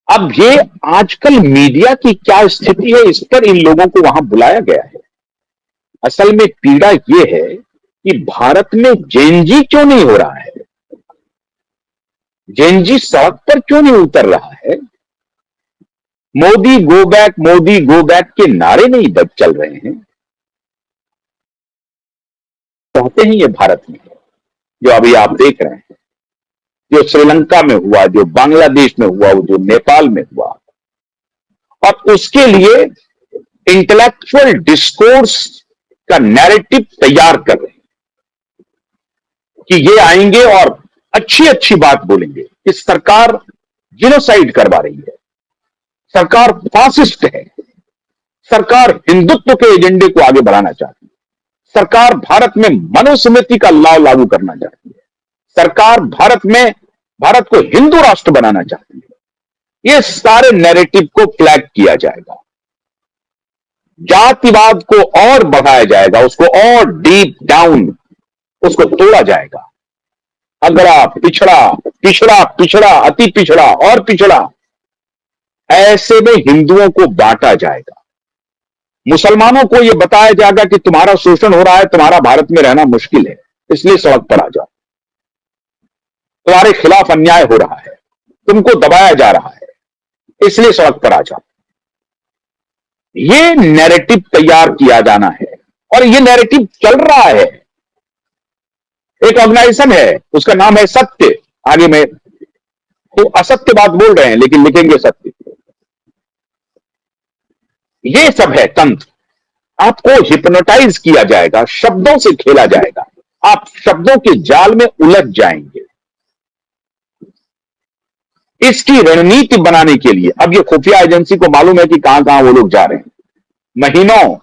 अब ये आजकल मीडिया की क्या स्थिति है, इस पर इन लोगों को वहां बुलाया गया है। असल में पीड़ा ये है कि भारत में जेनजी क्यों नहीं हो रहा है, जेनजी सड़क पर क्यों नहीं उतर रहा है। मोदी गो बैक के नारे नहीं बज चल रहे हैं। चाहते हैं ये भारत में, जो अभी आप देख रहे हैं, जो श्रीलंका में हुआ, जो बांग्लादेश में हुआ, जो नेपाल में हुआ, और उसके लिए इंटेलेक्चुअल डिस्कोर्स का नैरेटिव तैयार कर रहे हैं कि ये आएंगे और अच्छी अच्छी बात बोलेंगे कि सरकार जिनोसाइड करवा रही है, सरकार फासिस्ट है, सरकार हिंदुत्व के एजेंडे को आगे बढ़ाना चाहती है, सरकार भारत में मनुस्मृति का लॉ लागू करना चाहती है, सरकार भारत को हिंदू राष्ट्र बनाना चाहती है। ये सारे नैरेटिव को फ्लैग किया जाएगा, जातिवाद को और बढ़ाया जाएगा, उसको और डीप डाउन उसको तोड़ा जाएगा। अगड़ा पिछड़ा पिछड़ा पिछड़ा अति पिछड़ा और पिछड़ा, ऐसे में हिंदुओं को बांटा जाएगा। मुसलमानों को यह बताया जाएगा कि तुम्हारा शोषण हो रहा है, तुम्हारा भारत में रहना मुश्किल है, इसलिए सड़क पर आ जाओ, तुम्हारे खिलाफ अन्याय हो रहा है, तुमको दबाया जा रहा है, इसलिए सड़क पर आ जाओ। ये नैरेटिव तैयार किया जाना है और ये नैरेटिव चल रहा है। एक ऑर्गेनाइजेशन है, उसका नाम है सत्य। आगे में तो असत्य बात बोल रहे हैं लेकिन लिखेंगे सत्य। ये सब है तंत्र। आपको हिप्नोटाइज किया जाएगा, शब्दों से खेला जाएगा, आप शब्दों के जाल में उलझ जाएंगे। इसकी रणनीति बनाने के लिए अब ये खुफिया एजेंसी को मालूम है कि कहां कहां वो लोग जा रहे हैं। महीनों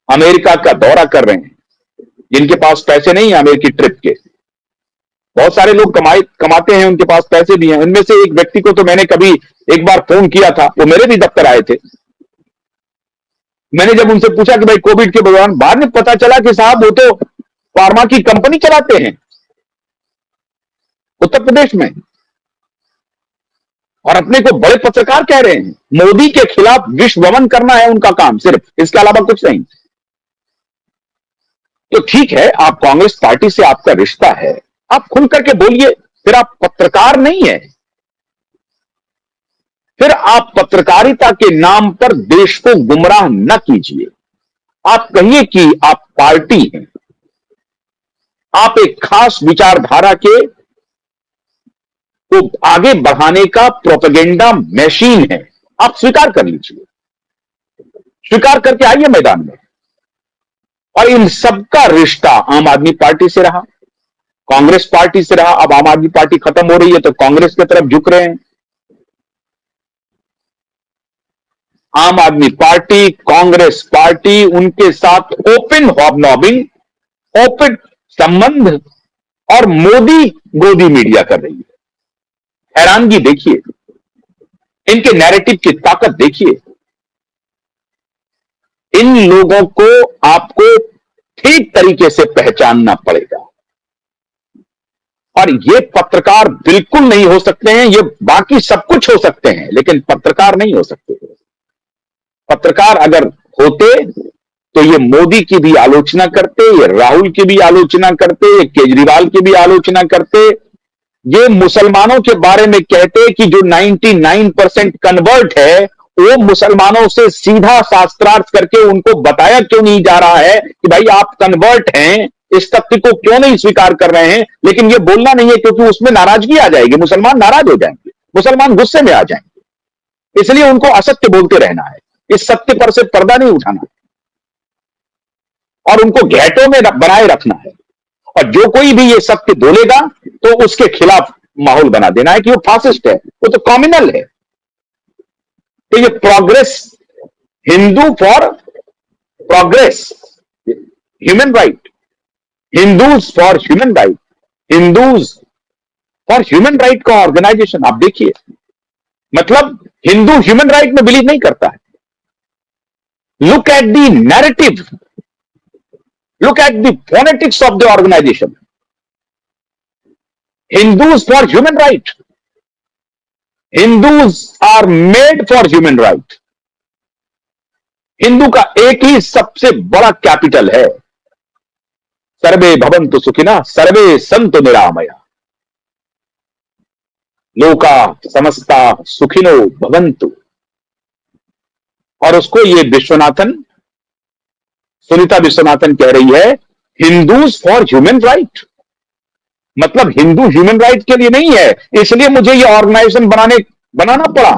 अमेरिका का दौरा कर रहे हैं। जिनके पास पैसे नहीं है अमेरिकी ट्रिप के, बहुत सारे लोग कमाते हैं, उनके पास पैसे भी हैं। उनमें से एक व्यक्ति को तो मैंने कभी एक बार फोन किया था, वो मेरे भी दफ्तर आए थे। मैंने जब उनसे पूछा कि भाई कोविड के दौरान, बाद में पता चला कि साहब वो तो फार्मा की कंपनी चलाते हैं उत्तर प्रदेश में, और अपने को बड़े पत्रकार कह रहे हैं। मोदी के खिलाफ विश्व भ्रमण करना है उनका काम, सिर्फ, इसके अलावा कुछ नहीं। तो ठीक है, आप कांग्रेस पार्टी से आपका रिश्ता है, आप खुल करके बोलिए, फिर आप पत्रकार नहीं है। फिर आप पत्रकारिता के नाम पर देश को गुमराह न कीजिए। आप कहिए कि आप पार्टी हैं, आप एक खास विचारधारा के को आगे बढ़ाने का प्रोपेगेंडा मशीन है। आप स्वीकार कर लीजिए, स्वीकार करके आइए मैदान में। और इन सबका रिश्ता आम आदमी पार्टी से रहा, कांग्रेस पार्टी से रहा। अब आम आदमी पार्टी खत्म हो रही है तो कांग्रेस की तरफ झुक रहे हैं। आम आदमी पार्टी, कांग्रेस पार्टी, उनके साथ ओपन हॉबनॉबिंग, ओपन संबंध, और मोदी गोदी मीडिया कर रही है। हैरानगी देखिए, इनके नैरेटिव की ताकत देखिए। इन लोगों को आपको ठीक तरीके से पहचानना पड़ेगा। और ये पत्रकार बिल्कुल नहीं हो सकते हैं, ये बाकी सब कुछ हो सकते हैं लेकिन पत्रकार नहीं हो सकते। पत्रकार अगर होते तो ये मोदी की भी आलोचना करते, ये राहुल की भी आलोचना करते, ये केजरीवाल की भी आलोचना करते, ये मुसलमानों के बारे में कहते कि जो 99% कन्वर्ट है वो मुसलमानों से सीधा शास्त्रार्थ करके उनको बताया क्यों नहीं जा रहा है कि भाई आप कन्वर्ट हैं, इस तथ्य को क्यों नहीं स्वीकार कर रहे हैं। लेकिन ये बोलना नहीं है क्योंकि उसमें नाराजगी आ जाएगी, मुसलमान नाराज हो जाएंगे, मुसलमान गुस्से में आ जाएंगे। इसलिए उनको असत्य बोलते रहना है, इस सत्य पर से पर्दा नहीं उठाना और उनको घेटों में बनाए रखना है। और जो कोई भी ये सत्य बोलेगा तो उसके खिलाफ माहौल बना देना है कि वो फासिस्ट है, वो तो कॉम्युनल है। तो ये progress, Hindu for progress, human right, Hindus for human right, Hindus for human right का ऑर्गेनाइजेशन आप देखिए। मतलब हिंदू ह्यूमन राइट में बिलीव नहीं करता है। Look at the narrative, look at the phonetics of the organization. Hindus for human right. Hindus are made for human right. Hindu का एक ही सबसे बड़ा कैपिटल है, सर्वे भवन्तु सुखिनः सर्वे सन्तु निरामया, लोका समस्ता सुखिनो भवन्तु। और उसको ये विश्वनाथन, सुनीता विश्वनाथन कह रही है हिंदूज फॉर ह्यूमन राइट। मतलब हिंदू ह्यूमन राइट के लिए नहीं है, इसलिए मुझे ये ऑर्गेनाइजेशन बनाना पड़ा।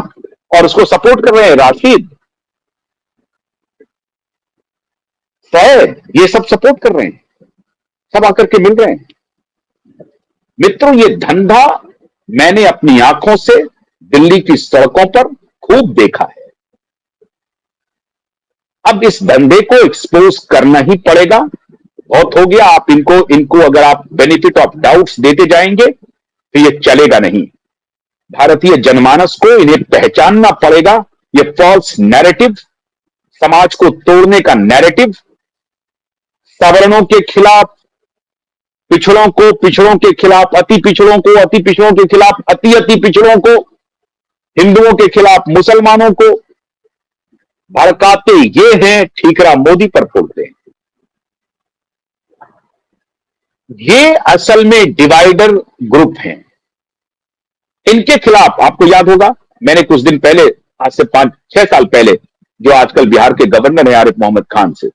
और उसको सपोर्ट कर रहे हैं राशिद, फैद, ये सब सपोर्ट कर रहे हैं, सब आकर के मिल रहे हैं। मित्रों, ये धंधा मैंने अपनी आंखों से दिल्ली की सड़कों पर खूब देखा है। अब इस धंधे को एक्सपोज करना ही पड़ेगा। बहुत हो गया, आप इनको अगर आप बेनिफिट ऑफ डाउट्स देते जाएंगे तो ये चलेगा नहीं। भारतीय जनमानस को इन्हें पहचानना पड़ेगा। ये फॉल्स नैरेटिव, समाज को तोड़ने का नैरेटिव, सवर्णों के खिलाफ पिछड़ों को, पिछड़ों के खिलाफ अति पिछड़ों को, अति पिछड़ों के खिलाफ अति अति पिछड़ों को, हिंदुओं के खिलाफ मुसलमानों को भड़काते ये हैं, ठीकरा मोदी पर फोड़ते हैं। ये असल में डिवाइडर ग्रुप हैं। इनके खिलाफ आपको याद होगा, मैंने कुछ दिन पहले, आज से 5-6 साल पहले, जो आजकल बिहार के गवर्नर हैं आरिफ मोहम्मद खान से,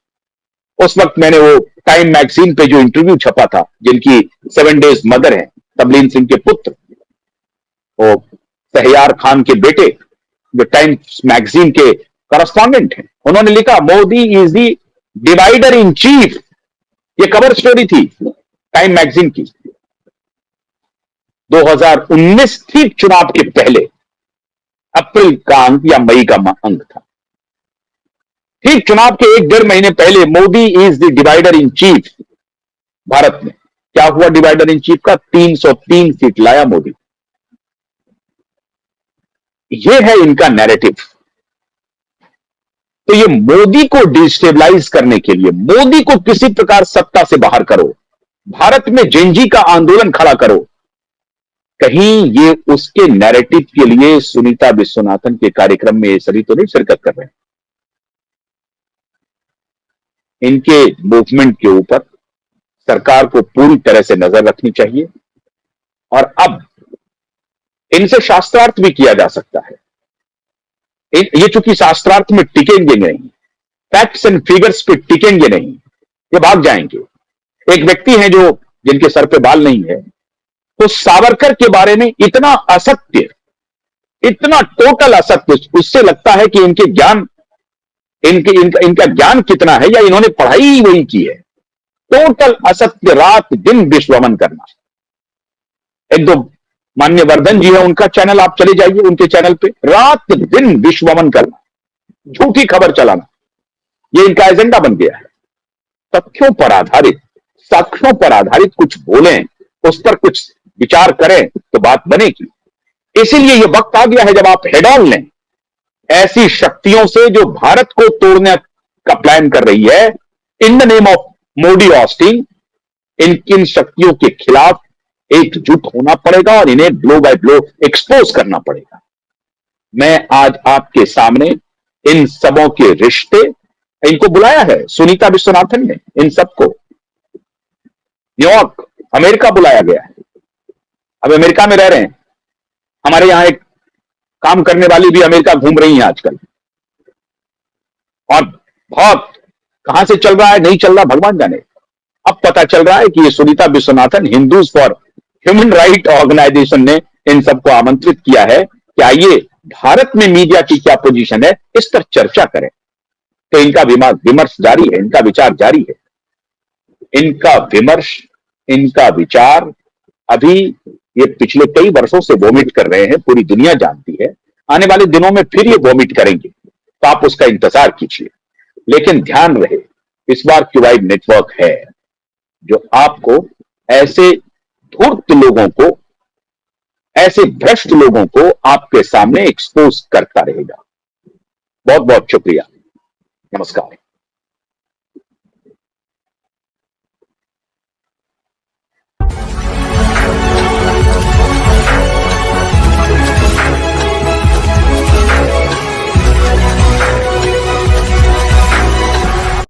उस वक्त मैंने वो टाइम मैगजीन पे जो इंटरव्यू छपा था, जिनकी 7 डेज मदर हैं, तबलीन सिंह के पुत्र, वो शहरयार खान के बेटे, जो टाइम्स मैगजीन के करस्पॉन्डेंट हैं, उन्होंने लिखा Modi is the divider in chief. ये कवर स्टोरी थी टाइम मैगजीन की। 2019 ठीक चुनाव के पहले, अप्रैल का अंक या मई का अंक था। ठीक चुनाव के 1-1.5 महीने पहले Modi is the divider in chief. Bharat में क्या हुआ डिवाइडर इन चीफ का? 303 सीट लाया मोदी। यह है इनका नैरेटिव। तो ये मोदी को डिस्टेबलाइज करने के लिए, मोदी को किसी प्रकार सत्ता से बाहर करो, भारत में जेनजी का आंदोलन खड़ा करो, कहीं ये उसके नैरेटिव के लिए सुनीता विश्वनाथन के कार्यक्रम में ये सभी तो नहीं शिरकत कर रहे हैं। इनके मूवमेंट के ऊपर सरकार को पूरी तरह से नजर रखनी चाहिए। और अब इनसे शास्त्रार्थ भी किया जा सकता है। ये चूंकि शास्त्रार्थ में टिकेंगे नहीं, फैक्ट्स एंड फिगर्स पे टिकेंगे नहीं, ये भाग जाएंगे। एक व्यक्ति हैं जो, जिनके सर पे बाल नहीं है, तो सावरकर के बारे में इतना असत्य, इतना टोटल असत्य, उससे लगता है कि इनके ज्ञान, इनका ज्ञान कितना है, या इन्होंने पढ़ाई वही की है। टोटल असत्य, रात दिन विश्वमन करना। एक दो मान्यवर्धन जी है, उनका चैनल आप चले जाइए, उनके चैनल पे रात दिन विश्वमन करना, झूठी खबर चलाना, ये इनका एजेंडा बन गया है। तथ्यों पर आधारित, साक्ष्यों पर आधारित कुछ बोलें, उस पर कुछ विचार करें तो बात बनेगी। इसीलिए यह वक्त आ गया है जब आप हेड ऑन लें ऐसी शक्तियों से जो भारत को तोड़ने का प्लान कर रही है in the name of Modi Austin. इन शक्तियों के खिलाफ एकजुट होना पड़ेगा और इन्हें ब्लो बाय ब्लो एक्सपोज करना पड़ेगा। मैं आज आपके सामने इन सबों के रिश्ते, इनको बुलाया है सुनीता विश्वनाथन ने, इन सबको न्यूयॉर्क, अमेरिका बुलाया गया है। अब अमेरिका में रह रहे हैं। हमारे यहां एक काम करने वाली भी अमेरिका घूम रही है आजकल, और बहुत कहां से चल रहा है, नहीं चल रहा भगवान जाने। अब पता चल रहा है कि ये Sunita Vishwanathan Hindus for human right organization ने इन सबको आमंत्रित किया है कि आइए भारत में मीडिया की क्या पोजीशन है, इस पर चर्चा करें। तो इनका विमर्श जारी है, इनका विचार जारी है। इनका विमर्श, इनका विचार अभी ये पिछले कई वर्षों से वोमिट कर रहे हैं, पूरी दुनिया जानती है। आने वाले दिनों में फिर ये वोमिट करेंगे, तो आप उसका इंतजार कीजिए। लेकिन ध्यान रहे, इस बार क्यूवाइड नेटवर्क है जो आपको ऐसे धूर्त लोगों को, ऐसे भ्रष्ट लोगों को आपके सामने एक्सपोज करता रहेगा। बहुत बहुत शुक्रिया, नमस्कार।